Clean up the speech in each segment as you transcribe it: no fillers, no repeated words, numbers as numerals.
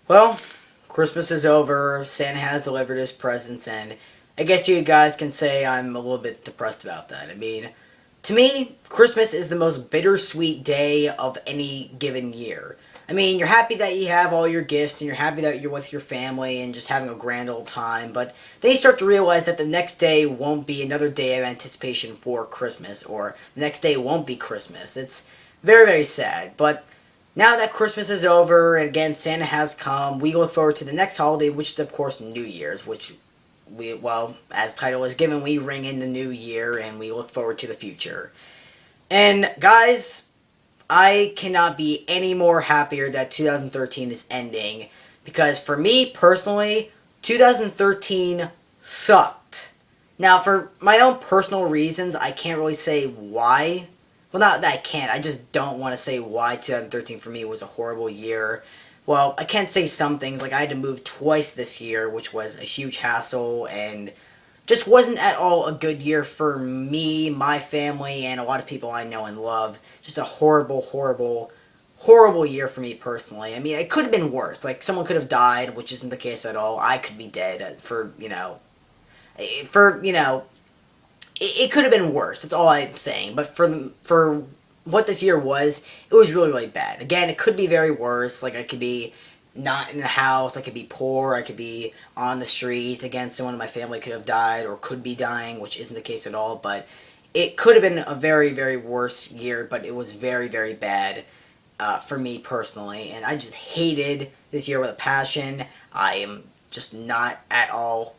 Well, Christmas is over. Santa has delivered his presents, and I guess you guys can say I'm a little bit depressed about that. I mean, to me, Christmas is the most bittersweet day of any given year. I mean, you're happy that you have all your gifts and you're happy that you're with your family and just having a grand old time, but then you start to realize that the next day won't be another day of anticipation for Christmas, or the next day won't be Christmas. It's very, very sad, but now that Christmas is over, and again, Santa has come, we look forward to the next holiday, which is, of course, New Year's, which well, as title is given, we ring in the new year and we look forward to the future. And, guys, I cannot be any more happier that 2013 is ending, because for me, personally, 2013 sucked. Now, for my own personal reasons, I can't really say why. Well, not that I can't. I just don't want to say why 2013 for me was a horrible year. Well, I can't say some things, like I had to move twice this year, which was a huge hassle, and just wasn't at all a good year for me, my family, and a lot of people I know and love. Just a horrible, horrible, horrible year for me personally. I mean, it could have been worse. Like, someone could have died, which isn't the case at all. I could be dead it could have been worse. That's all I'm saying. But for what this year was, it was really, really bad. Again, it could be very worse. Like, I could be not in the house. I could be poor. I could be on the streets. Again, someone in my family could have died or could be dying, which isn't the case at all. But it could have been a very, very worse year. But it was very, very bad for me personally. And I just hated this year with a passion. I am just not at all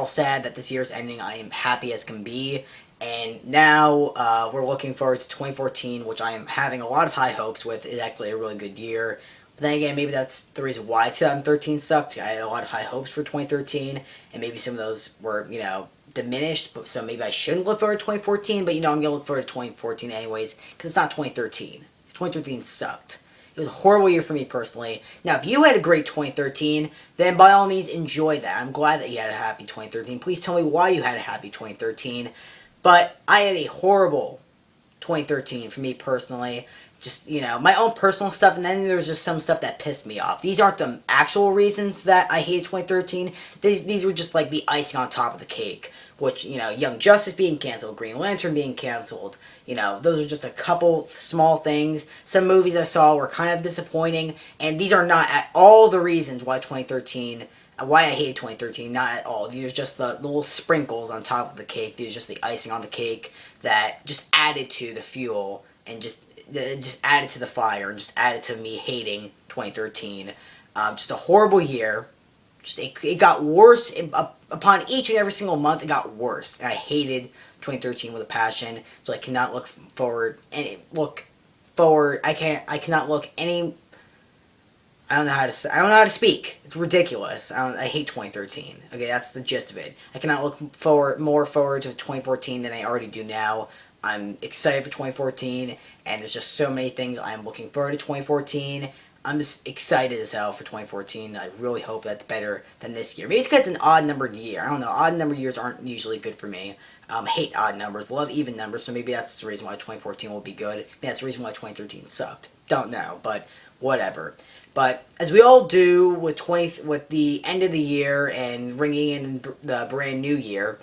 sad that this year's ending. I am happy as can be, and now we're looking forward to 2014, which I am having a lot of high hopes with. Is actually a really good year. But then again, maybe that's the reason why 2013 sucked. I had a lot of high hopes for 2013, and maybe some of those were, diminished, but so maybe I shouldn't look forward to 2014, but I'm going to look forward to 2014 anyways, because it's not 2013. 2013 sucked. It was a horrible year for me personally. Now, if you had a great 2013, then by all means enjoy that. I'm glad that you had a happy 2013. Please tell me why you had a happy 2013. But I had a horrible 2013 for me personally. Just, my own personal stuff, and then there's just some stuff that pissed me off. These aren't the actual reasons that I hated 2013. These were just like the icing on top of the cake. Which, Young Justice being canceled, Green Lantern being canceled. Those are just a couple small things. Some movies I saw were kind of disappointing, and these are not at all the reasons why I hated 2013, not at all. These are just the little sprinkles on top of the cake. These are just the icing on the cake that just added to the fuel and just added to the fire and just added to me hating 2013. Just a horrible year. It got worse upon each and every single month. It got worse, and I hated 2013 with a passion. So I cannot look forward. I cannot look any. I don't know how to speak. It's ridiculous. I hate 2013. Okay, that's the gist of it. I cannot look more forward to 2014 than I already do now. I'm excited for 2014, and there's just so many things I'm looking forward to 2014. I'm just excited as hell for 2014. I really hope that's better than this year. Maybe it's because it's an odd-numbered year. I don't know. Odd-numbered years aren't usually good for me. Hate odd numbers. Love even numbers, so maybe that's the reason why 2014 will be good. Maybe that's the reason why 2013 sucked. Don't know, but whatever. But as we all do with the end of the year and ringing in the brand new year,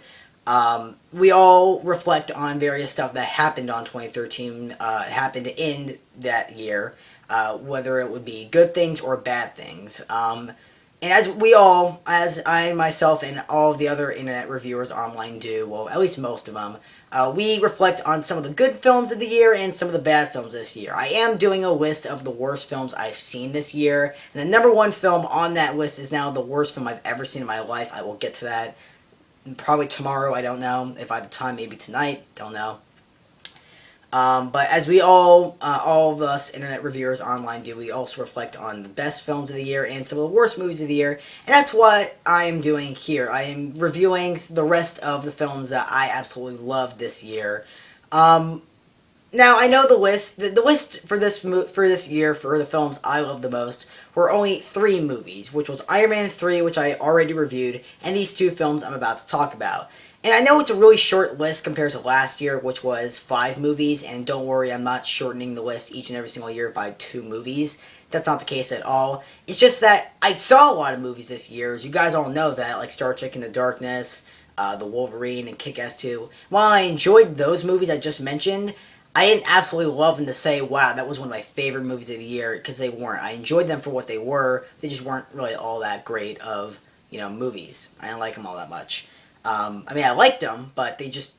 we all reflect on various stuff that happened on 2013, happened in that year. Whether it would be good things or bad things. And as I, myself, and all of the other internet reviewers online do, well, at least most of them, we reflect on some of the good films of the year and some of the bad films this year. I am doing a list of the worst films I've seen this year, and the number one film on that list is now the worst film I've ever seen in my life. I will get to that probably tomorrow, I don't know. If I have the time, maybe tonight, don't know. But as we all of us internet reviewers online do, we also reflect on the best films of the year and some of the worst movies of the year, and that's what I am doing here. I am reviewing the rest of the films that I absolutely loved this year. Now I know the list. The list for this year for the films I love the most were only 3 movies, which was Iron Man 3, which I already reviewed, and these 2 films I'm about to talk about. And I know it's a really short list compared to last year, which was 5 movies, and don't worry, I'm not shortening the list each and every single year by 2 movies. That's not the case at all. It's just that I saw a lot of movies this year. As you guys all know that, like Star Trek Into Darkness, The Wolverine, and Kick-Ass 2. While I enjoyed those movies I just mentioned, I didn't absolutely love them to say, wow, that was one of my favorite movies of the year, because they weren't. I enjoyed them for what they were. They just weren't really all that great of, movies. I didn't like them all that much. I liked them, but they just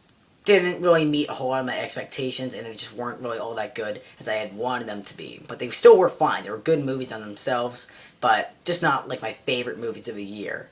didn't really meet a whole lot of my expectations, and they just weren't really all that good as I had wanted them to be. But they still were fine. They were good movies on themselves, but just not like my favorite movies of the year.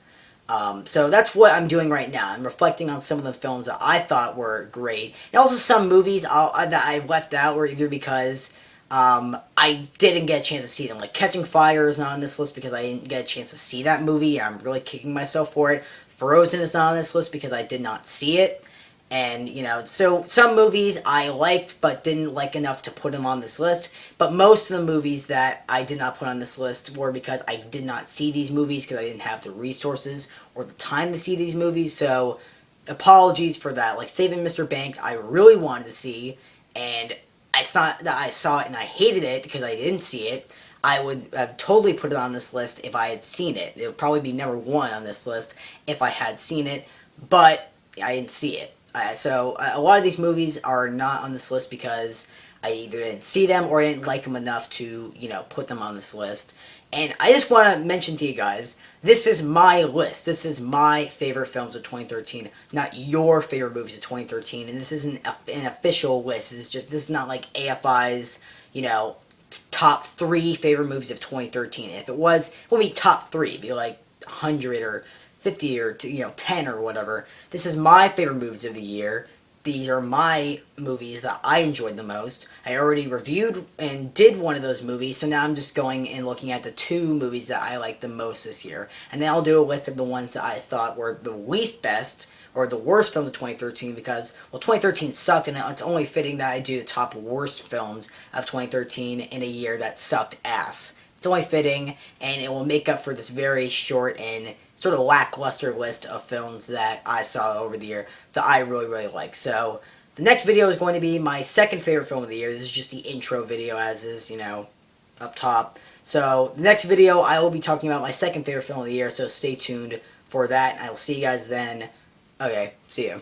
So that's what I'm doing right now. I'm reflecting on some of the films that I thought were great, and also some movies that I left out were either because I didn't get a chance to see them. Like Catching Fire is not on this list because I didn't get a chance to see that movie. I'm really kicking myself for it. Frozen is not on this list because I did not see it. And, so some movies I liked but didn't like enough to put them on this list. But most of the movies that I did not put on this list were because I did not see these movies because I didn't have the resources or the time to see these movies. So, apologies for that. Like Saving Mr. Banks, I really wanted to see. And it's not that I saw it and I hated it because I didn't see it. I would have totally put it on this list if I had seen it. It would probably be number 1 on this list if I had seen it. But I didn't see it. So a lot of these movies are not on this list because I either didn't see them or I didn't like them enough to, put them on this list. And I just want to mention to you guys, this is my list. This is my favorite films of 2013, not your favorite movies of 2013. And this isn't an official list. This is not like AFI's, top 3 favorite movies of 2013. If it was, it wouldn't be top 3. It'd be like 100 or 50 or 10 or whatever. This is my favorite movies of the year. These are my movies that I enjoyed the most. I already reviewed and did one of those movies, so now I'm just going and looking at the 2 movies that I liked the most this year. And then I'll do a list of the ones that I thought were the least best or the worst films of 2013 because, 2013 sucked, and it's only fitting that I do the top worst films of 2013 in a year that sucked ass. It's only fitting, and it will make up for this very short and sort of lackluster list of films that I saw over the year that I really, really like. So, the next video is going to be my second favorite film of the year. This is just the intro video as is, up top. So, the next video, I will be talking about my second favorite film of the year, so stay tuned for that. I will see you guys then. Okay, see you.